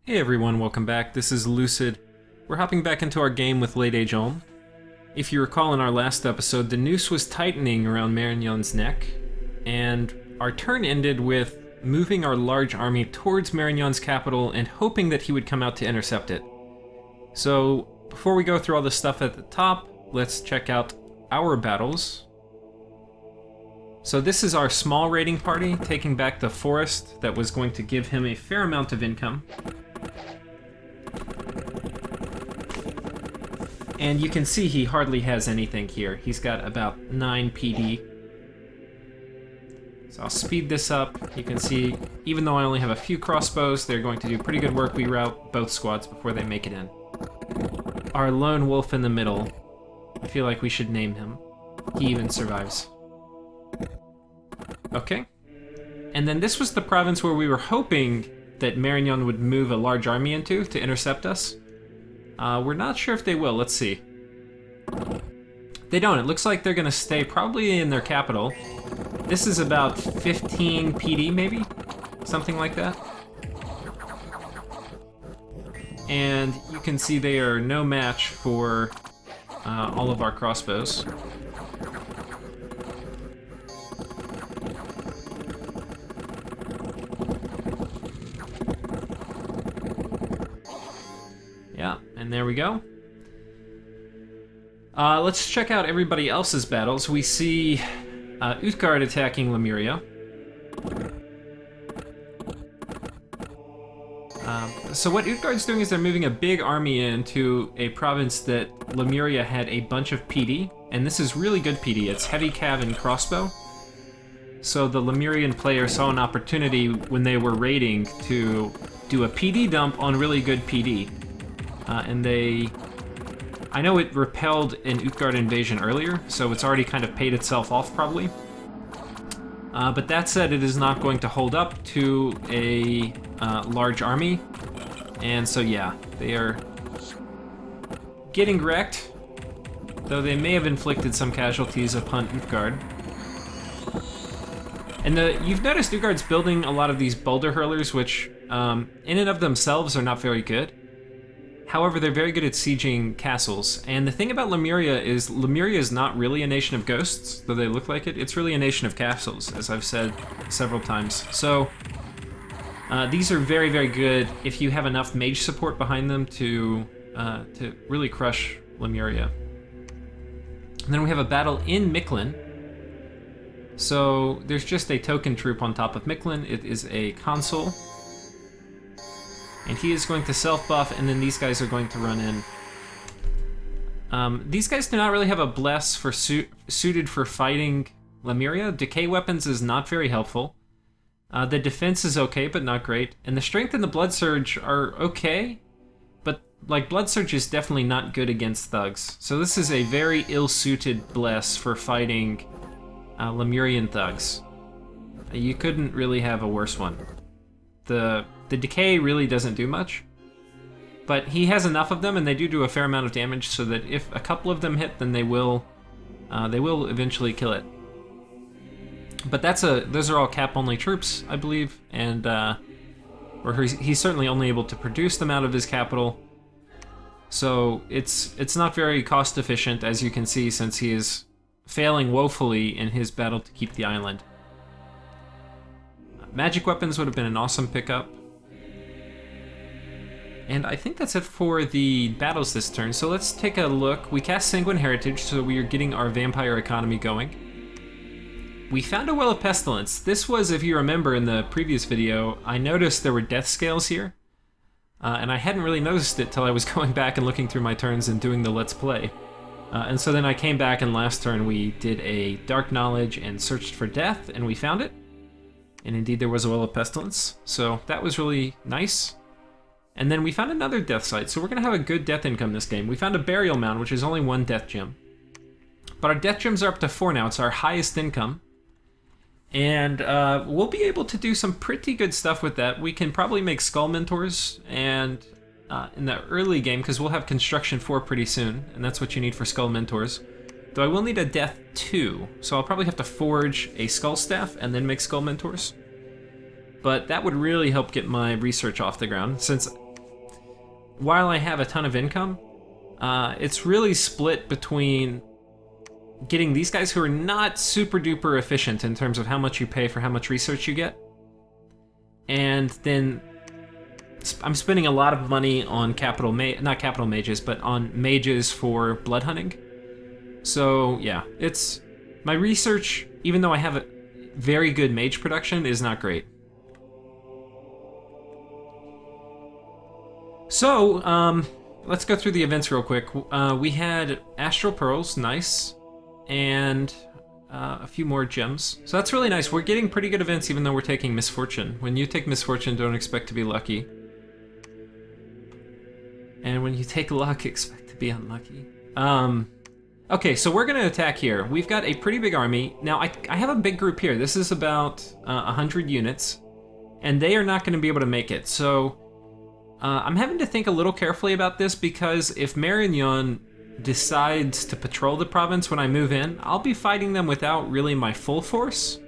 Hey everyone, welcome back. This is Lucid. We're hopping back into our game with Late Age Ulm. If you recall in our last episode, the noose was tightening around Marignon's neck, and our turn ended with moving our large army towards Marignon's capital and hoping that he would come out to intercept it. So, before we go through all the stuff at the top, let's check out our battles. So this is our small raiding party, taking back the forest that was going to give him a fair amount of income. And you can see he hardly has anything here. He's got about 9 PD. So I'll speed this up. You can see, even though I only have a few crossbows, they're going to do pretty good work. We rout both squads before they make it in. Our lone wolf in the middle, I feel like we should name him. He even survives. Okay. And then this was the province where we were hoping that Marignon would move a large army into to intercept us. We're not sure if they will. Let's see. They don't. It looks like they're going to stay probably in their capital. This is about 15 PD, maybe? Something like that. And you can see they are no match for all of our crossbows. Yeah, and there we go. Let's check out everybody else's battles. We see Utgard attacking Lemuria. So what Utgard's doing is they're moving a big army into a province that Lemuria had a bunch of PD, and this is really good PD. It's heavy cav and crossbow. So the Lemurian player saw an opportunity when they were raiding to do a PD dump on really good PD. And I know it repelled an Utgard invasion earlier, so it's already kind of paid itself off, probably. But that said, it is not going to hold up to a large army. And so, yeah, they are getting wrecked, though they may have inflicted some casualties upon Utgard. And you've noticed Utgard's building a lot of these boulder hurlers, which in and of themselves are not very good. However, they're very good at sieging castles. And the thing about Lemuria is not really a nation of ghosts, though they look like it. It's really a nation of castles, as I've said several times. So these are very, very good if you have enough mage support behind them to really crush Lemuria. And then we have a battle in Mictlan. So there's just a token troop on top of Mictlan. It is a consul. And he is going to self-buff, and then these guys are going to run in. These guys do not really have a bless for suited for fighting Lemuria. Decay weapons is not very helpful. The defense is okay, but not great. And the strength and the blood surge are okay, but like blood surge is definitely not good against thugs. So this is a very ill-suited bless for fighting Lemurian thugs. You couldn't really have a worse one. The decay really doesn't do much, but he has enough of them, and they do a fair amount of damage, so that if a couple of them hit, then they will eventually kill it. But those are all cap-only troops, I believe, and or he's certainly only able to produce them out of his capital. So it's not very cost efficient, as you can see, since he is failing woefully in his battle to keep the island. Magic weapons would have been an awesome pickup. And I think that's it for the battles this turn, so let's take a look. We cast Sanguine Heritage, so we are getting our vampire economy going. We found a Well of Pestilence. This was, if you remember in the previous video, I noticed there were death scales here. And I hadn't really noticed it till I was going back and looking through my turns and doing the Let's Play. And so then I came back, and last turn we did a Dark Knowledge and searched for death, and we found it. And indeed there was a Well of Pestilence, so that was really nice. And then we found another death site, so we're going to have a good death income this game. We found a Burial Mound, which is only 1 death gem. But our death gems are up to 4 now. It's our highest income. And we'll be able to do some pretty good stuff with that. We can probably make Skull Mentors and in the early game, because we'll have Construction 4 pretty soon, and that's what you need for Skull Mentors. Though I will need a Death 2, so I'll probably have to forge a Skull Staff and then make Skull Mentors. But that would really help get my research off the ground, since while I have a ton of income, it's really split between getting these guys who are not super duper efficient in terms of how much you pay for how much research you get. And then I'm spending a lot of money on not capital mages, but on mages for blood hunting. So yeah, it's my research, even though I have a very good mage production, is not great. So, let's go through the events real quick. We had Astral Pearls, nice, and a few more gems. So that's really nice. We're getting pretty good events even though we're taking Misfortune. When you take Misfortune, don't expect to be lucky. And when you take Luck, expect to be unlucky. Okay, so we're going to attack here. We've got a pretty big army. Now, I have a big group here. This is about 100 units, and they are not going to be able to make it. So I'm having to think a little carefully about this, because if Marignan decides to patrol the province when I move in, I'll be fighting them without really my full force.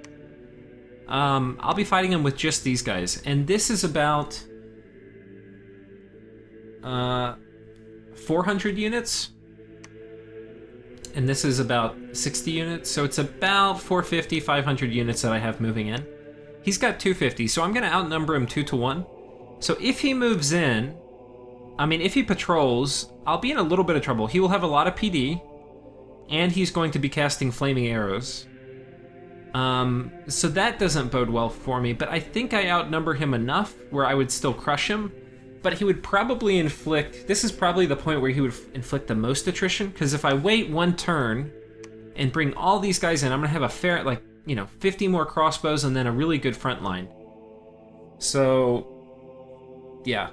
I'll be fighting them with just these guys, and this is about 400 units. And this is about 60 units, so it's about 450, 500 units that I have moving in. He's got 250, so I'm going to outnumber him 2-1. So if he moves in, if he patrols, I'll be in a little bit of trouble. He will have a lot of PD, and he's going to be casting flaming arrows. So that doesn't bode well for me, but I think I outnumber him enough where I would still crush him. But he would probably inflict... This is probably the point where he would inflict the most attrition, because if I wait one turn and bring all these guys in, I'm going to have a fair, 50 more crossbows and then a really good front line. So, yeah.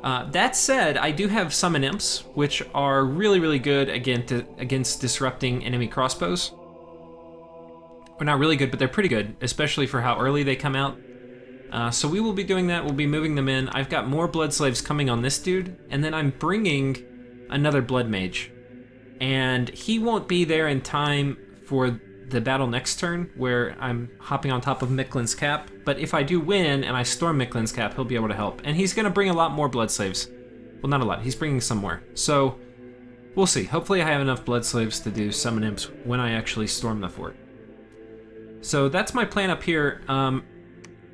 That said, I do have Summon Imps, which are really, really good against disrupting enemy crossbows. Or not really good, but they're pretty good, especially for how early they come out. So we will be doing that. We'll be moving them in. I've got more blood slaves coming on this dude, and then I'm bringing another blood mage. And he won't be there in time for the battle next turn, where I'm hopping on top of Micklin's Cap. But if I do win and I storm Micklin's Cap, he'll be able to help. And he's going to bring a lot more blood slaves. Well, not a lot. He's bringing some more. So we'll see. Hopefully I have enough blood slaves to do Summon Imps when I actually storm the fort. So that's my plan up here.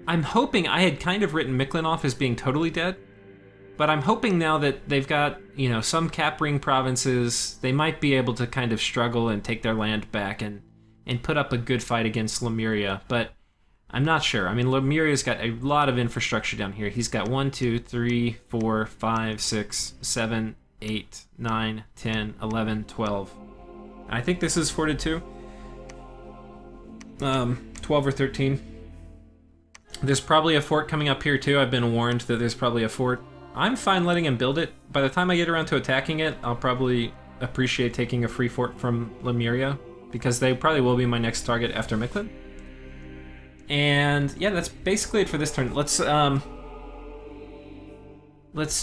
I'm hoping, I had kind of written Micklin off as being totally dead, but I'm hoping now that they've got, some cap ring provinces, they might be able to kind of struggle and take their land back and put up a good fight against Lemuria, but I'm not sure. Lemuria's got a lot of infrastructure down here. He's got 1, 2, 3, 4, 5, 6, 7, 8, 9, 10, 11, 12. I think this is forted too. 12 or 13. There's probably a fort coming up here too. I've been warned that there's probably a fort. I'm fine letting him build it. By the time I get around to attacking it, I'll probably appreciate taking a free fort from Lemuria, because they probably will be my next target after Micklin. And yeah, that's basically it for this turn. Let's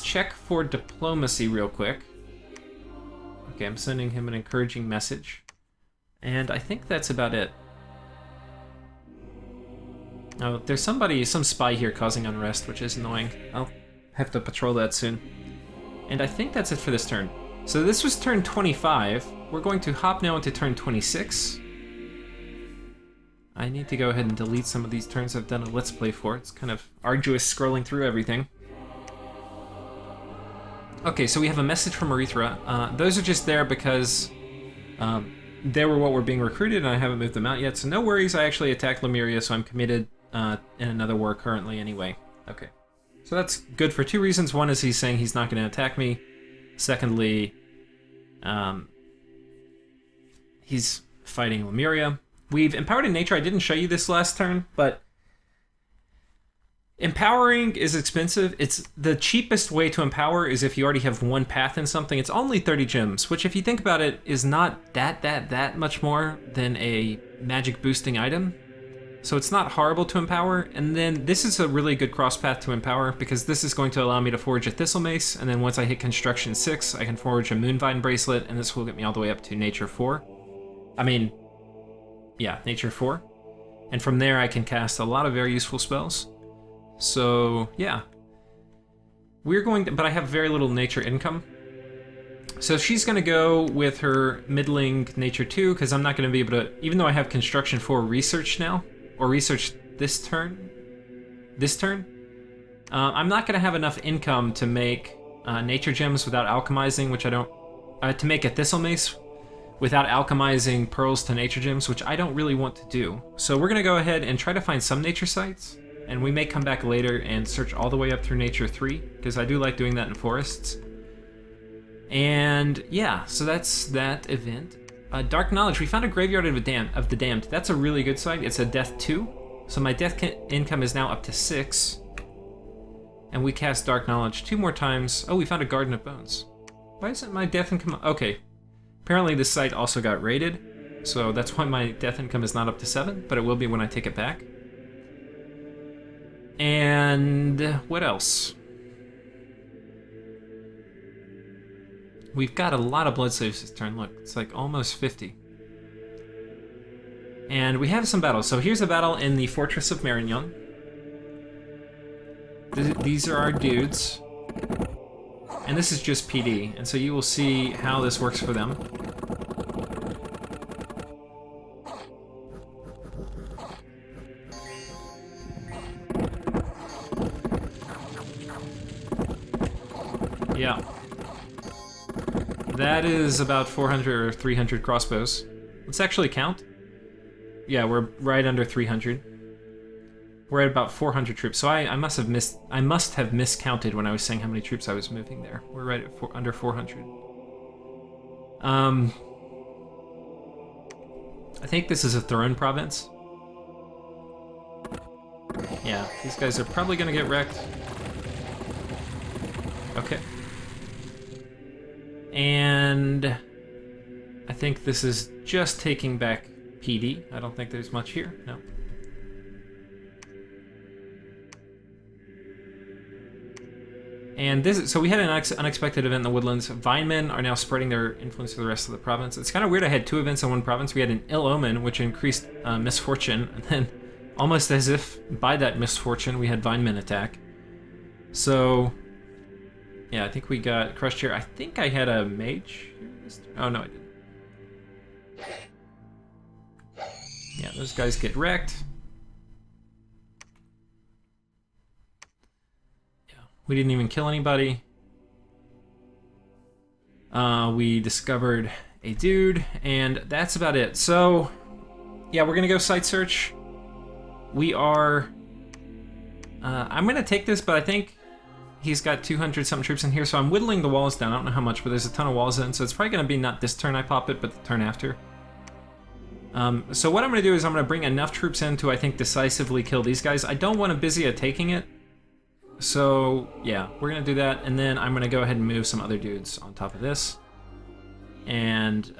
check for diplomacy real quick. Okay, I'm sending him an encouraging message. And I think that's about it. Oh, there's some spy here causing unrest, which is annoying. I'll have to patrol that soon. And I think that's it for this turn. So this was turn 25. We're going to hop now into turn 26. I need to go ahead and delete some of these turns I've done a Let's Play for. It's kind of arduous scrolling through everything. Okay, so we have a message from Urethra. Those are just there because they were what were being recruited, and I haven't moved them out yet, so no worries. I actually attacked Lemuria, so I'm committed in another war currently anyway. Okay. So that's good for two reasons. One is he's saying he's not going to attack me. Secondly, he's fighting Lemuria. We've empowered in nature. I didn't show you this last turn, but empowering is expensive. It's the cheapest way to empower is if you already have one path in something. It's only 30 gems, which if you think about it is not that much more than a magic boosting item. So it's not horrible to empower. And then this is a really good cross path to empower because this is going to allow me to forge a Thistle Mace. And then once I hit construction 6, I can forge a Moonvine Bracelet, and this will get me all the way up to nature 4. Nature 4. And from there I can cast a lot of very useful spells. So, yeah. we're going to, but I have very little nature income. So she's going to go with her middling nature 2, because I'm not going to be able to, even though I have construction 4 research now, or research this turn, I'm not going to have enough income to make nature gems without alchemizing, which I don't, to make a thistle mace without alchemizing pearls to nature gems, which I don't really want to do. So we're going to go ahead and try to find some nature sites, and we may come back later and search all the way up through nature 3, because I do like doing that in forests. And yeah, so that's that event. Dark Knowledge, we found a graveyard of the damned. That's a really good site. It's a death 2, so my death income is now up to 6. And we cast Dark Knowledge 2 more times. Oh, we found a Garden of Bones. Why isn't my death income... Okay. Apparently this site also got raided, so that's why my death income is not up to 7, but it will be when I take it back. And what else? We've got a lot of blood saves this turn. Look, it's like almost 50. And we have some battles. So here's a battle in the Fortress of Marignan. These are our dudes. And this is just PD. And so you will see how this works for them. Yeah. That is about 400 or 300 crossbows. Let's actually count. Yeah, we're right under 300. We're at about 400 troops. So I must have miscounted when I was saying how many troops I was moving there. We're right at under 400. I think this is a Thurin province. Yeah, these guys are probably gonna get wrecked. Okay. And I think this is just taking back PD. I don't think there's much here. No. And this, so we had an unexpected event in the woodlands. Vinemen are now spreading their influence to the rest of the province. It's kind of weird I had 2 events in one province. We had an ill omen, which increased misfortune, and then almost as if by that misfortune, we had Vinemen attack. So, yeah, I think we got crushed here. I think I had a mage. Oh, no, I didn't. Yeah, those guys get wrecked. We didn't even kill anybody. We discovered a dude, and that's about it. So, yeah, we're gonna go site search. We are... I'm gonna take this, but I think he's got 200-something troops in here, so I'm whittling the walls down. I don't know how much, but there's a ton of walls in, so it's probably gonna be not this turn I pop it, but the turn after. So what I'm gonna do is I'm gonna bring enough troops in to, I think, decisively kill these guys. I don't want to busy at taking it. So, yeah, we're going to do that, and then I'm going to go ahead and move some other dudes on top of this. And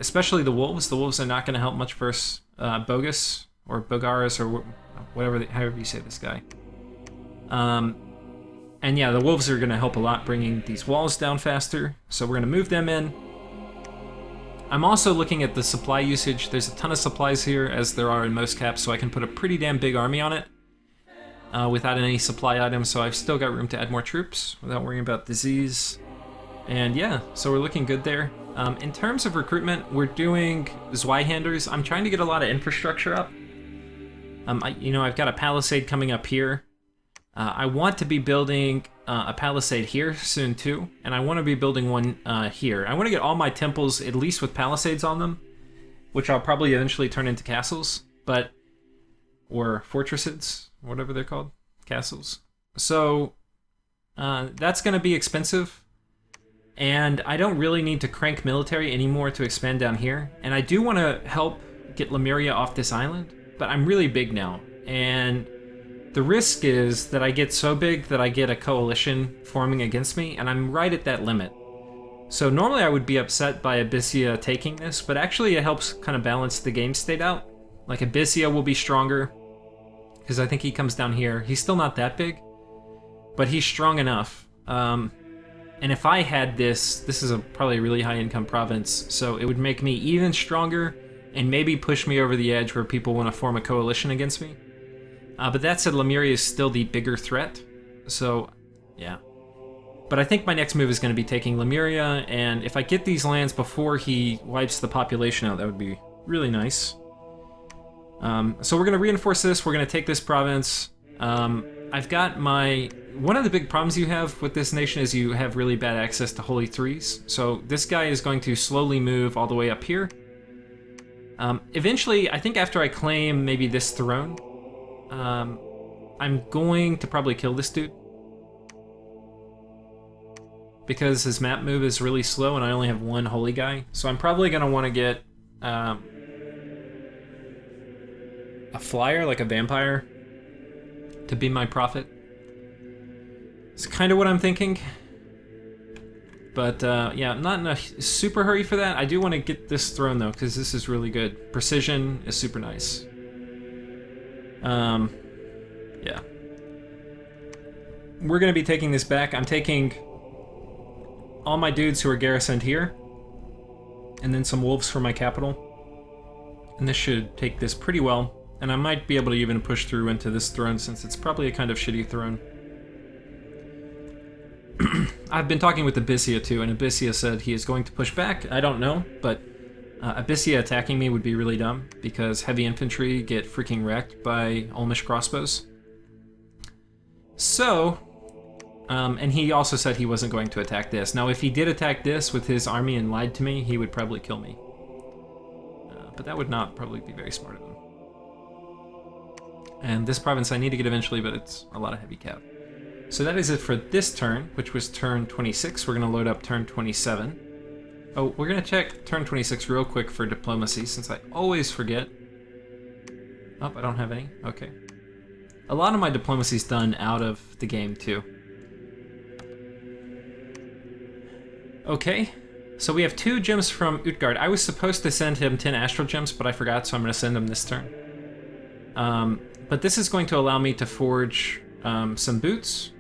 especially the wolves. The wolves are not going to help much versus Bogus, or Bogaris, or whatever, however you say this guy. And yeah, the wolves are going to help a lot bringing these walls down faster, so we're going to move them in. I'm also looking at the supply usage. There's a ton of supplies here, as there are in most caps, so I can put a pretty damn big army on it. Without any supply items, so I've still got room to add more troops without worrying about disease. And yeah, so we're looking good there. In terms of recruitment, we're doing Zweihanders. I'm trying to get a lot of infrastructure up. I've got a palisade coming up here. I want to be building a palisade here soon too, and I want to be building one here. I want to get all my temples at least with palisades on them, which I'll probably eventually turn into castles, or fortresses, whatever they're called, castles. So that's going to be expensive, and I don't really need to crank military anymore to expand down here. And I do want to help get Lemuria off this island, but I'm really big now, and the risk is that I get so big that I get a coalition forming against me, and I'm right at that limit. So normally I would be upset by Abyssia taking this, but actually it helps kind of balance the game state out. Like Abyssia will be stronger, because I think he comes down here. He's still not that big, but he's strong enough. And if I had this is probably a really high income province, so it would make me even stronger and maybe push me over the edge where people want to form a coalition against me. But that said, Lemuria is still the bigger threat, so yeah. But I think my next move is going to be taking Lemuria, and if I get these lands before he wipes the population out, that would be really nice. So we're going to reinforce this. We're going to take this province. I've got my... One of the big problems you have with this nation is you have really bad access to Holy Threes. So this guy is going to slowly move all the way up here. Eventually, I think after I claim maybe this throne, I'm going to probably kill this dude. Because his map move is really slow and I only have one holy guy. So I'm probably going to want to get a flyer, like a vampire, to be my prophet. It's kind of what I'm thinking. But yeah, I'm not in a super hurry for that. I do want to get this throne though, because this is really good. Precision is super nice. Yeah. We're going to be taking this back. I'm taking all my dudes who are garrisoned here, and then some wolves for my capital. And this should take this pretty well. And I might be able to even push through into this throne, since it's probably a kind of shitty throne. I've been talking with Abyssia too, and Abyssia said he is going to push back. I don't know, but Abyssia attacking me would be really dumb, because heavy infantry get freaking wrecked by Olmish crossbows. So, and he also said he wasn't going to attack this. Now, if he did attack this with his army and lied to me, he would probably kill me. But that would not probably be very smart of him. And this province I need to get eventually, but it's a lot of heavy cap. So that is it for this turn, which was turn 26. We're going to load up turn 27. Oh, we're going to check turn 26 real quick for diplomacy, since I always forget. Oh, I don't have any? Okay. A lot of my diplomacy's done out of the game, too. Okay, so we have 2 gems from Utgard. I was supposed to send him 10 astral gems, but I forgot, so I'm going to send him this turn. But this is going to allow me to forge some boots.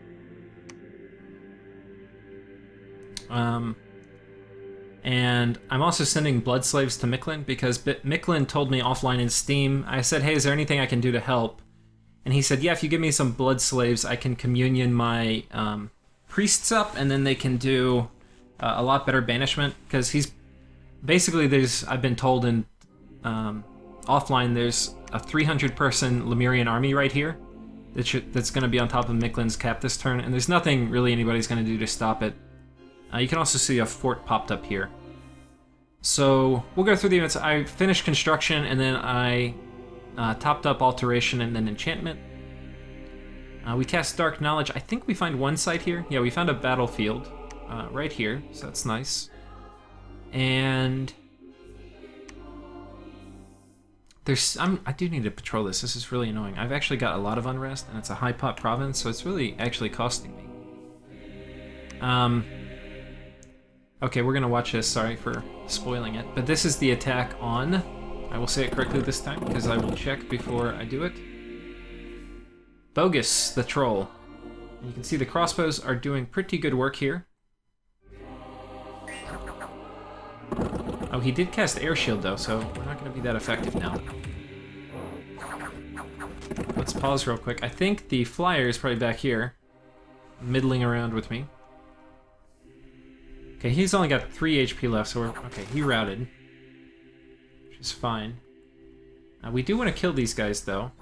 And I'm also sending blood slaves to Micklin, because Micklin told me offline in Steam. I said, hey, is there anything I can do to help? And he said, yeah, if you give me some blood slaves, I can communion my priests up, and then they can do a lot better banishment. Because he's basically, I've been told in offline, there's a 300-person Lemurian army right here that's going to be on top of Micklin's cap this turn, and there's nothing really anybody's going to do to stop it. You can also see a fort popped up here. So we'll go through the events. I finished construction, and then I topped up alteration and then enchantment. We cast Dark Knowledge. I think we find one site here. Yeah, we found a battlefield right here, so that's nice. And I do need to patrol this. This is really annoying. I've actually got a lot of unrest, and it's a high pot province, so it's really actually costing me. Okay, we're gonna watch this. Sorry for spoiling it, but this is the attack on. I will say it correctly this time, because I will check before I do it. Bogus, the troll. And you can see the crossbows are doing pretty good work here. Oh, he did cast Air Shield though, so we're not going to be that effective now. Let's pause real quick. I think the flyer is probably back here, middling around with me. Okay, he's only got 3 HP left, so okay, he routed, which is fine. We do want to kill these guys though.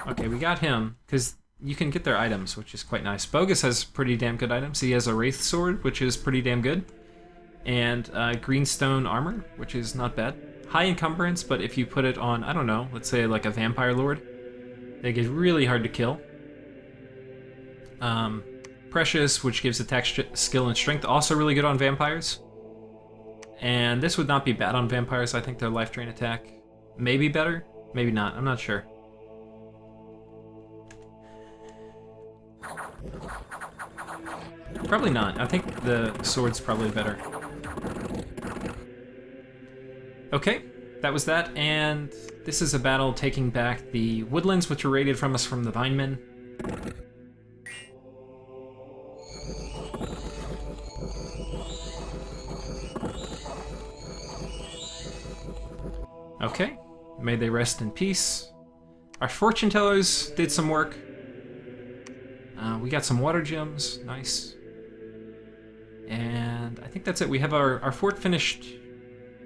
Okay, we got him, because you can get their items, which is quite nice. Bogus has pretty damn good items. He has a Wraith Sword, which is pretty damn good. And greenstone armor, which is not bad. High encumbrance, but if you put it on, I don't know, let's say like a vampire lord, they get really hard to kill. Precious, which gives attack skill and strength, also really good on vampires. And this would not be bad on vampires. I think their life drain attack may be better, maybe not, I'm not sure. Probably not. I think the sword's probably better. Okay, that was that, and this is a battle taking back the woodlands, which were raided from us from the Vinemen. Okay, may they rest in peace. Our fortune tellers did some work. We got some water gems, nice. And I think that's it. We have our fort finished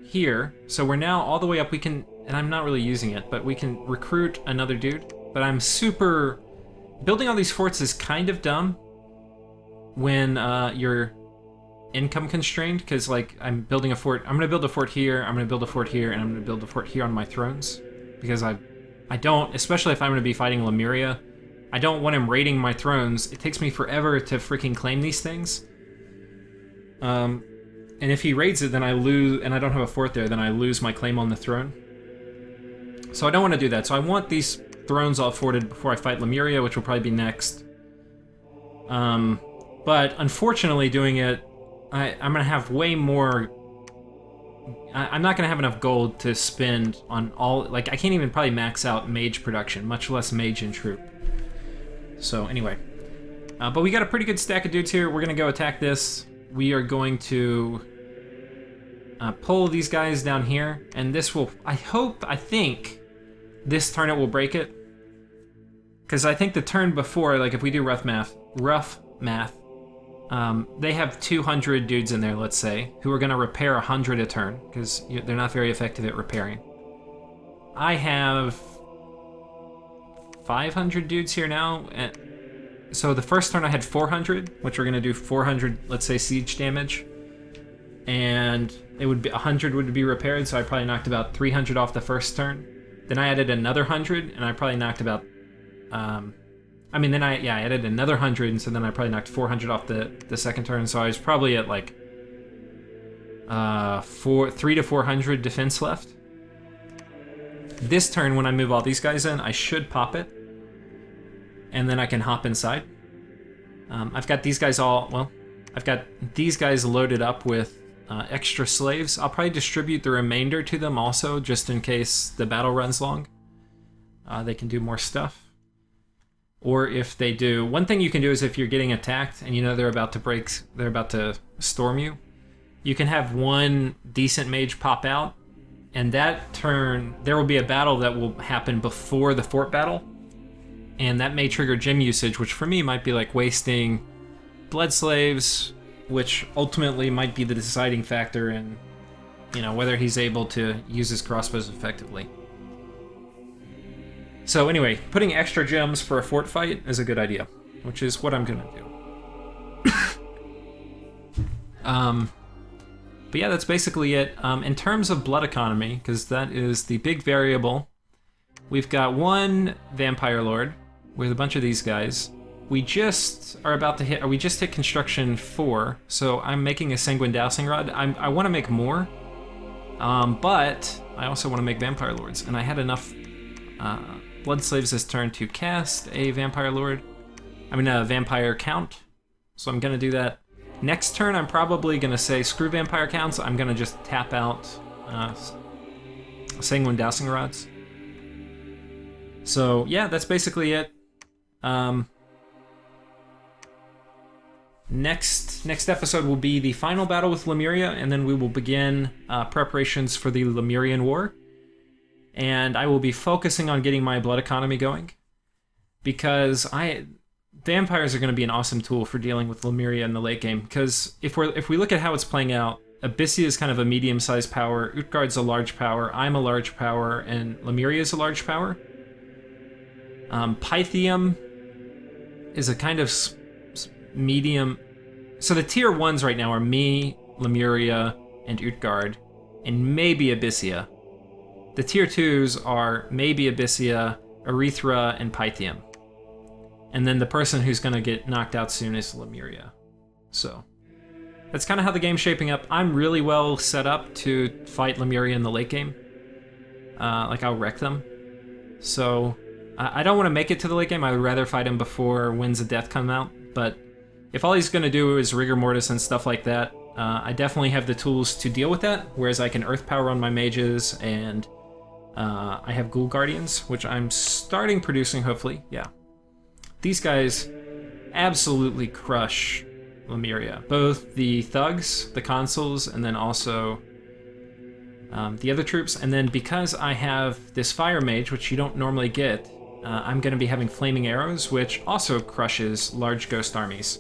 here. So we're now all the way up. We can, and I'm not really using it, but we can recruit another dude. But I'm super... Building all these forts is kind of dumb when you're income constrained, because like I'm building a fort. I'm going to build a fort here, I'm going to build a fort here, and I'm going to build a fort here on my thrones. Because I don't, especially if I'm going to be fighting Lemuria, I don't want him raiding my thrones. It takes me forever to freaking claim these things. And if he raids it, then I lose, and I don't have a fort there, then I lose my claim on the throne. So I don't want to do that. So I want these thrones all forted before I fight Lemuria, which will probably be next. But unfortunately, doing it, I'm going to have way more... I'm not going to have enough gold to spend on all... Like, I can't even probably max out mage production, much less mage and troop. So, anyway. But we got a pretty good stack of dudes here. We're going to go attack this. We are going to pull these guys down here, and this will... I think this turn it will break it. Because I think the turn before, like if we do rough math, they have 200 dudes in there, let's say, who are going to repair 100 a turn, because they're not very effective at repairing. I have 500 dudes here now. So the first turn I had 400, which we're going to do 400, let's say, siege damage. And it would be 100 would be repaired, so I probably knocked about 300 off the first turn. Then I added another 100, and I probably knocked about... I added another 100, and so then I probably knocked 400 off the second turn, so I was probably at like 300 to 400 defense left. This turn, when I move all these guys in, I should pop it, and then I can hop inside. I've got these guys I've got these guys loaded up with extra slaves. I'll probably distribute the remainder to them also, just in case the battle runs long. They can do more stuff. Or if they do, one thing you can do is if you're getting attacked and you know they're about to storm you, you can have one decent mage pop out, and that turn, there will be a battle that will happen before the fort battle, and that may trigger gem usage, which for me might be like wasting blood slaves, which ultimately might be the deciding factor in, whether he's able to use his crossbows effectively. So anyway, putting extra gems for a fort fight is a good idea, which is what I'm gonna do. But yeah, that's basically it. In terms of blood economy, because that is the big variable, we've got one vampire lord with a bunch of these guys. We just hit construction 4, so I'm making a sanguine dowsing rod. I want to make more, but I also want to make vampire lords, and I had enough blood slaves this turn to cast a vampire count, so I'm gonna do that. Next turn I'm probably gonna say screw vampire counts, I'm gonna just tap out sanguine dowsing rods. So yeah, that's basically it. Next episode will be the final battle with Lemuria, and then we will begin preparations for the Lemurian War. And I will be focusing on getting my blood economy going, because vampires are going to be an awesome tool for dealing with Lemuria in the late game. Because if we look at how it's playing out, Abyssia is kind of a medium-sized power, Utgard's a large power, I'm a large power, and Lemuria is a large power. Pythium is a kind of medium. So the tier 1s right now are me, Lemuria, and Utgard, and maybe Abyssia. The tier 2s are maybe Abyssia, Erithra, and Pythium. And then the person who's going to get knocked out soon is Lemuria. So that's kind of how the game's shaping up. I'm really well set up to fight Lemuria in the late game. I'll wreck them. So I don't want to make it to the late game. I would rather fight him before Winds of Death come out. But if all he's going to do is rigor mortis and stuff like that, I definitely have the tools to deal with that. Whereas I can earth power on my mages, and I have Ghoul Guardians, which I'm starting producing, hopefully. Yeah. These guys absolutely crush Lemuria. Both the thugs, the consuls, and then also the other troops. And then because I have this fire mage, which you don't normally get, I'm going to be having flaming arrows, which also crushes large ghost armies.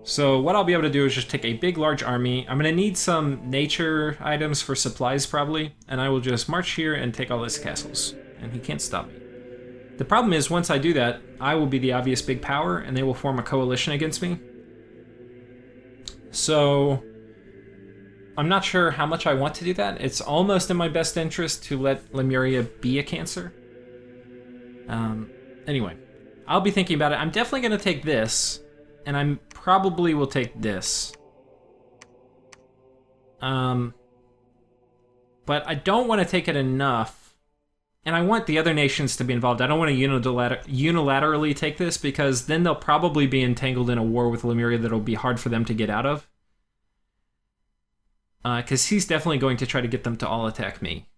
So what I'll be able to do is just take a big, large army. I'm going to need some nature items for supplies, probably. And I will just march here and take all his castles. And he can't stop me. The problem is, once I do that, I will be the obvious big power, and they will form a coalition against me. So I'm not sure how much I want to do that. It's almost in my best interest to let Lemuria be a Cancer. Anyway, I'll be thinking about it. I'm definitely going to take this, and I probably will take this. But I don't want to take it enough. And I want the other nations to be involved. I don't want to unilaterally take this, because then they'll probably be entangled in a war with Lemuria that'll be hard for them to get out of. Because he's definitely going to try to get them to all attack me.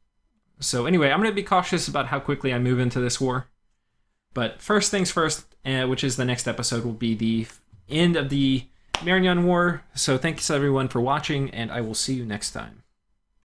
So anyway, I'm going to be cautious about how quickly I move into this war. But first things first, which is the next episode, will be the end of the Marignan War. So thanks everyone for watching, and I will see you next time.